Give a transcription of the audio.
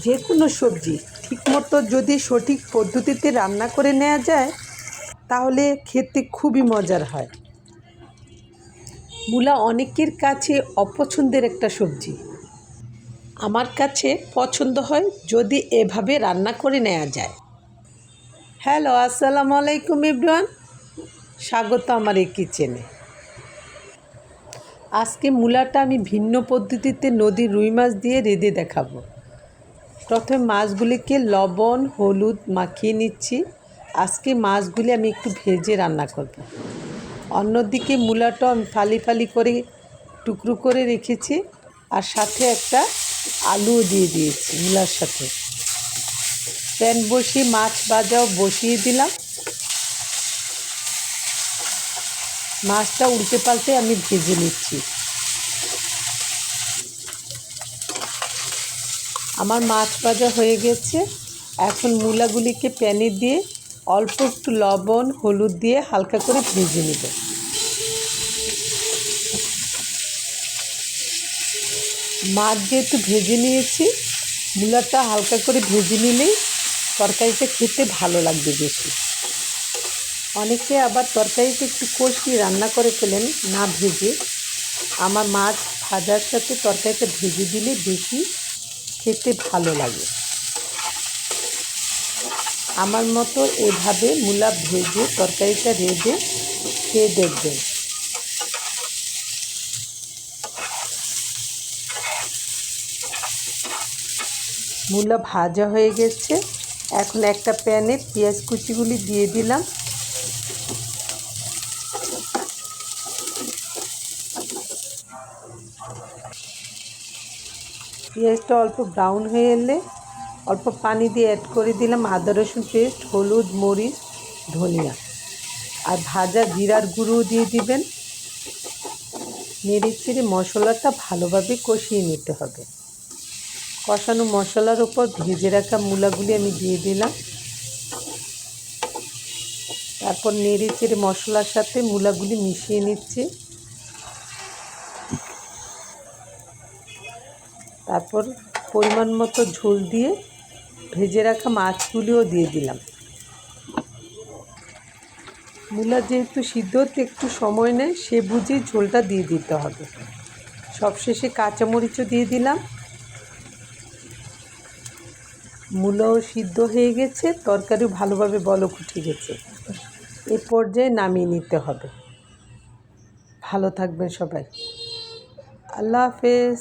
যে কোনো সবজি ঠিকমতো যদি সঠিক পদ্ধতিতে রান্না করে নেওয়া যায় তাহলে খেতে খুবই মজার হয়। মূলা অনেকের কাছে অপছন্দের একটা সবজি, আমার কাছে পছন্দ হয় যদি এভাবে রান্না করে নেওয়া যায়। হ্যালো, আসসালামু আলাইকুম এভরিওয়ান, স্বাগত আমার এই কিচেনে। আজকে মূলাটা আমি ভিন্ন পদ্ধতিতে নদীর রুই মাছ দিয়ে রেঁধে দেখাবো। প্রথমে মাছগুলিকে লবণ হলুদ মাখিয়ে নিচ্ছি। আজকে মাছগুলি আমি একটু ভেজে রান্না করব। অন্যদিকে মূলাটা আমি ফালি ফালি করে টুকরো করে রেখেছি, আর সাথে একটা আলুও দিয়ে দিয়েছি মূলার সাথে। প্যান বসিয়ে মাছ ভাজাও বসিয়ে দিলাম। মাছটা উল্টে পাল্টে আমি ভেজে নিচ্ছি। আমার মাছ ভাজা হয়ে গেছে। এখন মূলাগুলিকে প্যানে দিয়ে অল্প একটু লবণ হলুদ দিয়ে হালকা করে ভেজে নেব। মাছ যেহেতু ভেজে নিয়েছি, মূলাটা হালকা করে ভেজে নিলেই তরকারিটা খেতে ভালো লাগবে বেশি। অনেকে আবার তরকারিটা একটু কষিয়ে রান্না করে ফেলেন না ভেজে। আমার মাছ ভাজার সাথে তরকারিটা ভেজে দিলে বেশি খেতে ভালো লাগে। আমার মতো এভাবে মূলা ভেজে তরকারিটা রেঁধে খেয়ে দেখবেন। মূলা ভাজা হয়ে গেছে। এখন একটা প্যানে পেঁয়াজ কুচিগুলি দিয়ে দিলাম। পেঁয়াজটা অল্প ব্রাউন হয়ে এলে অল্প পানি দিয়ে অ্যাড করে দিলাম আদা রসুন পেস্ট, হলুদ মরিচ ধনিয়া, আর ভাজা জিরার গুঁড়োও দিয়ে দিবেন। নেড়ে চেড়ে মশলাটা ভালোভাবে কষিয়ে নিতে হবে। কষানো মশলার উপর ভেজে রাখা মূলাগুলি আমি দিয়ে দিলাম। তারপর নেড়ে চেড়ে মশলার সাথে মূলাগুলি মিশিয়ে নিচ্ছি। তারপর পরিমাণ মতো ঝোল দিয়ে ভেজে রাখা মাছগুলিও দিয়ে দিলাম। মূলা যেহেতু সিদ্ধ হতে একটু সময় নেয়, সে বুঝে ঝোলটা দিয়ে দিতে হবে। সবশেষে কাঁচামরিচও দিয়ে দিলাম। মূলাও সিদ্ধ হয়ে গেছে, তরকারিও ভালোভাবে বলক উঠে গেছে। এ পর্যায়ে নামিয়ে নিতে হবে। ভালো থাকবেন সবাই। আল্লাহ হাফেজ।